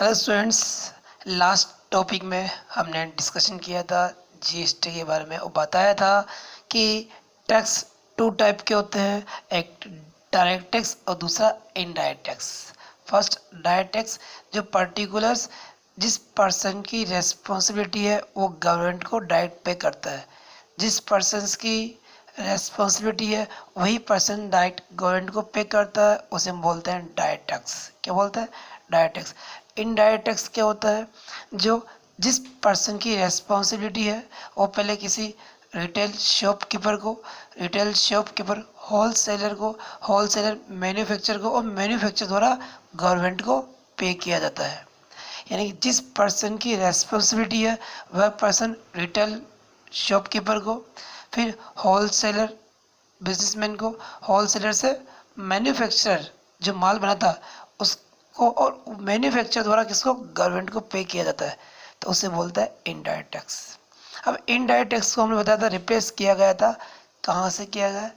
Hello students, last topic में हमने discussion किया था जीएसटी के बारे में और बताया था कि टैक्स टू टाइप के होते हैं, एक डायरेक्ट टैक्स और दूसरा indirect tax. First direct tax जो पर्टिकुलर्स जिस पर्सन की रेस्पॉन्सिबिलिटी है वो गवर्नमेंट को डायरेक्ट पे करता है। जिस पर्सन की रेस्पॉन्सिबिलिटी है वही पर्सन डायरेक्ट गवर्नमेंट को पे करता है, उसे हम बोलते हैं डायरेक्ट टैक्स। क्या बोलते हैं? Direct tax. इनडायरेक्ट टैक्स क्या होता है? जो जिस पर्सन की रेस्पॉन्सिबिलिटी है वो पहले किसी रिटेल शॉपकीपर को, रिटेल शॉपकीपर होलसेलर को, होलसेलर मैन्युफैक्चर को और मैन्युफैक्चर द्वारा गवर्नमेंट को पे किया जाता है। यानी कि जिस पर्सन की रेस्पॉन्सिबिलिटी है वह पर्सन रिटेल शॉपकीपर को, फिर होलसेलर बिजनेसमैन को, होलसेलर से मैन्युफैक्चरर जो माल बनाता उसको, और मैन्युफैक्चर द्वारा किसको? गवर्नमेंट को पे किया जाता है, तो उसे बोलता है इनडायरेक्ट टैक्स। अब इनडायरेक्ट टैक्स को हमने बताया था रिप्लेस किया गया था, कहाँ से किया गया?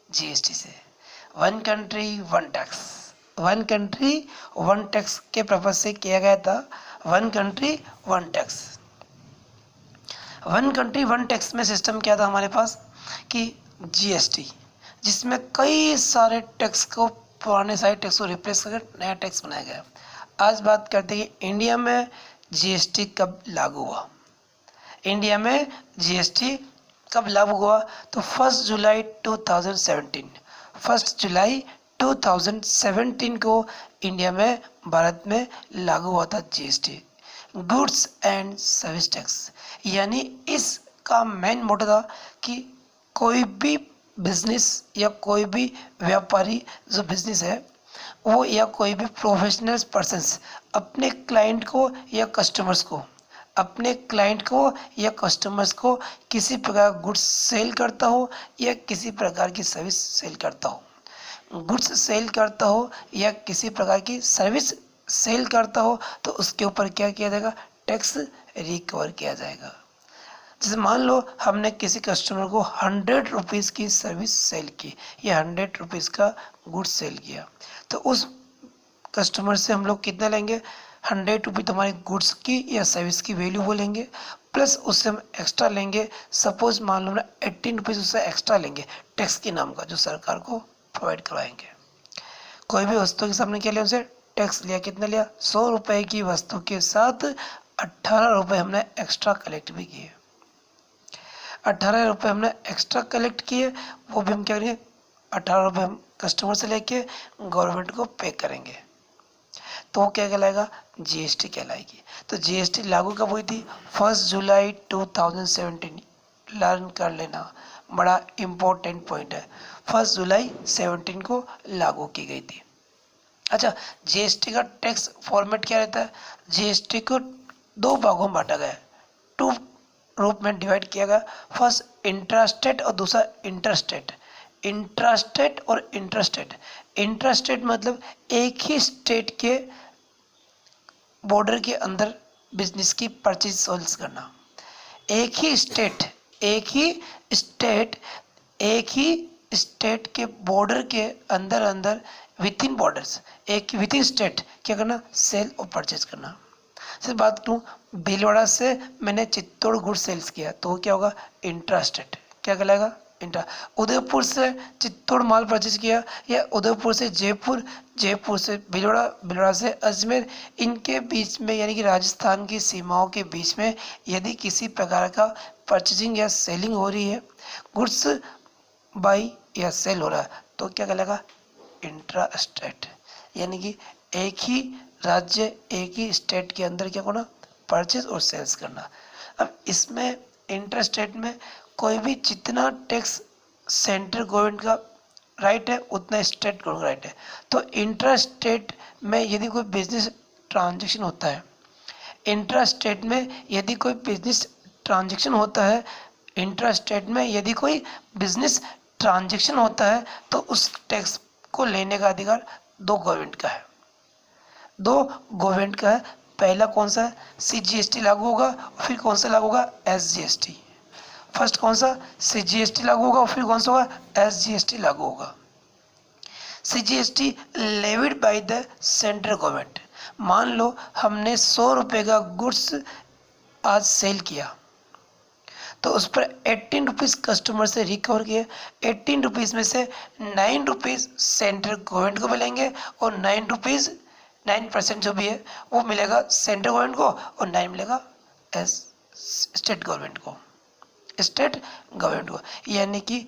जीएसटी से। One country one tax, one country one tax के पर्पज से किया गया था। One country one tax, one country one tax में सिस्टम क्या था हमारे पास कि जीएसटी, जिसमें कई सारे टैक्स को, पुराने सारे टैक्स को रिप्लेस करके नया टैक्स बनाया गया। आज बात करते हैं कि इंडिया में जीएसटी कब लागू हुआ। इंडिया में जीएसटी कब लागू हुआ? तो 1 जुलाई 2017, 1 जुलाई 2017 को इंडिया में, भारत में लागू हुआ था GST, goods and service tax. यानी इसका मेन मोटो था कि कोई भी बिजनेस या कोई भी व्यापारी जो बिजनेस है वो, या कोई भी प्रोफेशनल पर्सन्स अपने क्लाइंट को या कस्टमर्स को, अपने क्लाइंट को या कस्टमर्स को किसी प्रकार का गुड्स सेल करता हो या किसी प्रकार की सर्विस सेल करता हो, गुड्स सेल करता हो या किसी प्रकार की सर्विस सेल करता हो, तो उसके ऊपर क्या किया जाएगा? टैक्स रिकवर किया जाएगा। जैसे मान लो हमने किसी कस्टमर को 100 रुपीज़ की सर्विस सेल की या 100 रुपीज़ का गुड्स सेल किया, तो उस कस्टमर से हम लोग कितना लेंगे? 100 रुपये तुम्हारे गुड्स की या सर्विस की वैल्यू बोलेंगे, प्लस उससे हम एक्स्ट्रा लेंगे। सपोज मान लो ना 18 रुपीज़ उससे एक्स्ट्रा लेंगे टैक्स के नाम का, जो सरकार को प्रोवाइड करवाएंगे। कोई भी वस्तु के सामने क्या लिया? उनसे टैक्स लिया। कितना लिया? 100 रुपये की वस्तु के साथ 18 रुपये हमने एक्स्ट्रा कलेक्ट भी किए। 18 रुपये हमने एक्स्ट्रा कलेक्ट किए, वो भी हम क्या करेंगे? 18 रुपये हम कस्टमर से लेके गवर्नमेंट को पे करेंगे, तो वो क्या कहलाएगा? जीएसटी कहलाएगी। तो जीएसटी लागू कब हुई थी? 1 जुलाई 2017। लर्न कर लेना, बड़ा इम्पोर्टेंट पॉइंट है। 1 जुलाई 17 को लागू की गई थी। अच्छा, जीएसटी का टैक्स फॉर्मेट क्या रहता है? जीएसटी को दो भागों में बांटा गया है, टू रूप में डिवाइड किया गया। फर्स्ट इंट्रास्टेट और दूसरा इंटरस्टेट। इंट्रास्टेट और इंटरस्टेट, इंट्रास्टेट मतलब एक ही स्टेट के बॉर्डर के अंदर बिजनेस की परचेज सेल्स करना। एक ही स्टेट, एक ही स्टेट के बॉर्डर के अंदर अंदर, विद इन बॉर्डर्स, एक विद इन स्टेट क्या करना? सेल और परचेज करना। सिर्फ बात करूँ, भीलवाड़ा से मैंने चित्तौड़ गुड सेल्स किया, तो क्या होगा? इंट्रास्टेट। क्या कहलाएगा? इंट्रा। उदयपुर से चित्तौड़ माल परचेज किया, या उदयपुर से जयपुर, जयपुर से भीलवाड़ा, भीलवाड़ा से अजमेर, इनके बीच में यानी कि राजस्थान की सीमाओं के बीच में यदि किसी प्रकार का परचेजिंग या सेलिंग हो रही है, गुड्स बाई या सेल हो रहा है, तो क्या कहलाएगा? Intra state. यानी कि एक ही राज्य, एक ही स्टेट के अंदर क्या करना? परचेज और सेल्स करना। अब इसमें इंटर स्टेट में कोई भी जितना टैक्स सेंट्रल गवर्नमेंट का राइट है उतना स्टेट गवर्नमेंट का राइट है। तो इंटर स्टेट में यदि कोई बिजनेस ट्रांजेक्शन होता है, इंटर स्टेट में यदि कोई बिजनेस ट्रांजेक्शन होता है, इंटर स्टेट में यदि कोई बिजनेस ट्रांजेक्शन होता है, तो उस टैक्स को लेने का अधिकार दो गवर्नमेंट का है, दो गवर्नमेंट का है। पहला कौन सा है? सीजीएसटी लागू होगा, फिर कौन सा लागू होगा? एसजीएसटी। फर्स्ट कौन सा? सीजीएसटी लागू होगा, फिर कौन सा होगा? एसजीएसटी लागू होगा। CGST levied by the central government, मान लो हमने 100 रुपये का गुड्स आज सेल किया, तो उस पर 18 रुपीज़ कस्टमर से रिकवर किए। 18 रुपीज़ में से 9 रुपीज़ सेंट्रल गवर्नमेंट को मिलेंगे और 9 रुपीज़ 9% जो भी है वो मिलेगा सेंट्रल गवर्नमेंट को और 9 मिलेगा स्टेट गवर्नमेंट को, यानी कि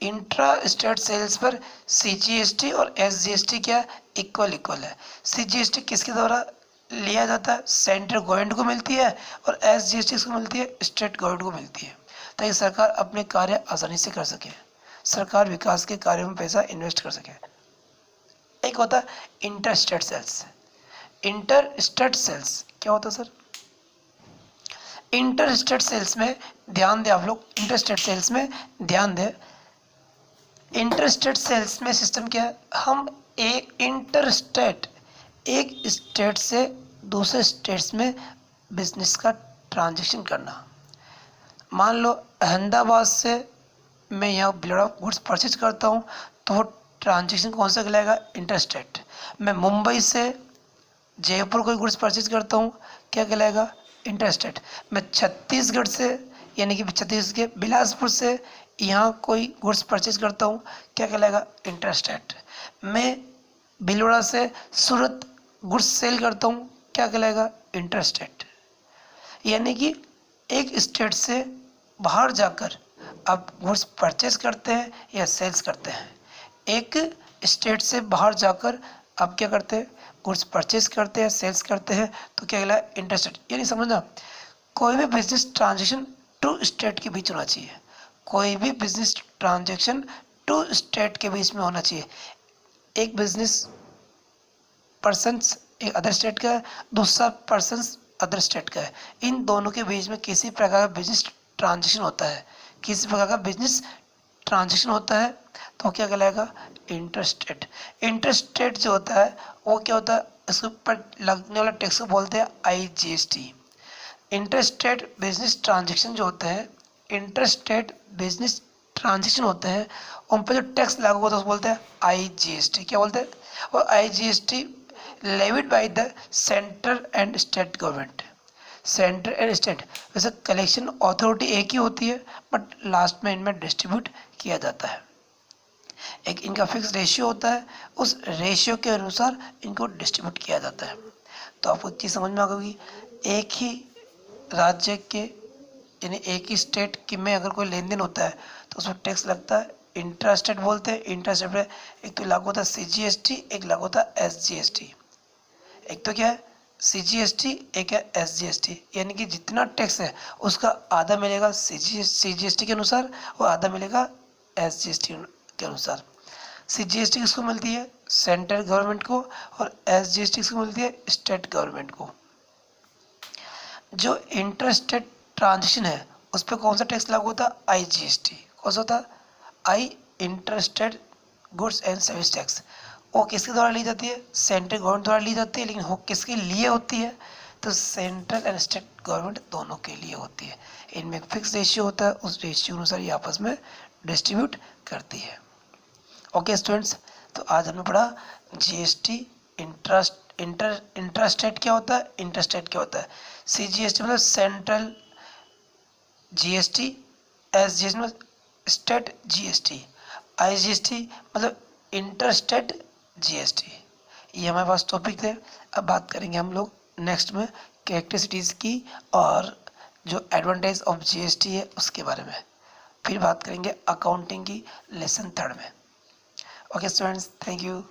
इंट्रा स्टेट सेल्स पर CGST और SGST क्या इक्वल है। CGST किसके द्वारा लिया जाता है? सेंट्रल गवर्नमेंट को मिलती है और SGST किसको मिलती है? स्टेट गवर्नमेंट को मिलती है, ताकि सरकार अपने कार्य आसानी से कर सके, सरकार विकास के कार्यों में पैसा इन्वेस्ट कर सके। एक होता है inter state sales. Inter state sales क्या होता है सर? इंटर स्टेट सेल्स में ध्यान दें आप लोग, इंटर स्टेट सेल्स में ध्यान दें। इंटर स्टेट सेल्स में सिस्टम क्या है? हम एक स्टेट से दूसरे स्टेट्स में बिजनेस का ट्रांजैक्शन करना। मान लो अहमदाबाद से मैं यहाँ बिलोड़ा गुड्स परचेज करता हूँ, तो वो ट्रांजैक्शन कौन सा कहलाएगा? Inter state. मैं मुंबई से जयपुर कोई गुड्स परचेज करता हूँ, क्या कहलाएगा? Inter state. मैं छत्तीसगढ़ से यानी कि छत्तीसगढ़ के बिलासपुर से यहाँ कोई गुड्स परचेज करता हूँ, क्या कहलाएगा? Inter state. मैं बिलोड़ा से सूरत गुड्स सेल करता हूँ, क्या कहलाएगा? Inter state. यानी कि एक स्टेट से बाहर जाकर आप गुड्स परचेज करते हैं या सेल्स करते हैं। एक स्टेट से बाहर जाकर आप क्या करते हैं? गुड्स परचेज करते हैं, सेल्स करते हैं, तो क्या कहलाएगा? Inter state. यानी समझना, कोई भी बिजनेस ट्रांजेक्शन टू स्टेट के बीच होना चाहिए। कोई भी बिजनेस ट्रांजैक्शन टू स्टेट के बीच में होना चाहिए। एक बिजनेस पर्सन्स एक अदर स्टेट का है, दूसरा पर्सन्स अदर स्टेट का है। इन दोनों के बीच में किसी प्रकार का बिजनेस ट्रांजैक्शन होता है, तो क्या कहलाएगा? इंटरस्टेट। इंटरस्टेट जो होता है वो क्या होता है? इसके ऊपर लगने वाला टैक्स को बोलते हैं IGST। इंटरस्टेट बिजनेस ट्रांजैक्शन जो होते हैं, उन पर जो टैक्स लागू होता है उसको बोलते हैं IGST। क्या बोलते हैं? और IGST levied by the central and state government. Central and state वैसे कलेक्शन अथॉरिटी एक ही होती है, बट लास्ट में इनमें डिस्ट्रीब्यूट किया जाता है। एक इनका फिक्स रेशियो होता है, उस रेशियो के अनुसार इनको डिस्ट्रीब्यूट किया जाता है। तो आपको चीज़ समझ में आ गई, एक ही राज्य के यानी एक ही स्टेट की में अगर कोई लेन देन होता है तो उसमें टैक्स लगता है। इंट्रा स्टेट बोलते हैं। इंट्रा स्टेट में एक तो लागू होता है CGST, एक लागू होता है SGST। एक तो क्या है? CGST, एक है SGST। यानी कि जितना टैक्स है उसका आधा मिलेगा CGST के अनुसार और आधा मिलेगा SGST के अनुसार। CGST किसको मिलती है? सेंट्रल गवर्नमेंट को, और SGST किसको मिलती है? स्टेट गवर्नमेंट को। जो इंटर स्टेट ट्रांजेक्शन है उस पर कौन सा टैक्स लागू होता है? IGST। कौन सा होता है? Inter state goods and service tax. वो किसके द्वारा ली जाती है? सेंट्रल गवर्नमेंट द्वारा ली जाती है, लेकिन वो किसके लिए होती है? तो सेंट्रल एंड स्टेट गवर्नमेंट दोनों के लिए होती है। इनमें एक फिक्स रेशियो होता है, उस रेशियो अनुसार ये आपस में डिस्ट्रीब्यूट करती है। ओके स्टूडेंट्स, तो आज हमने पढ़ा GST, इंट्रास्टेट क्या होता है, इंटरस्टेट क्या होता है। CGST मतलब सेंट्रल GST, SGST मतलब स्टेट GST, IGST मतलब इंटरस्टेट GST। ये हमारे पास टॉपिक थे। अब बात करेंगे हम लोग नेक्स्ट में कैरेक्टरिस्टिक्स की और जो एडवांटेज ऑफ GST है उसके बारे में। फिर बात करेंगे अकाउंटिंग की लेसन 3 में। Okay students, thank you.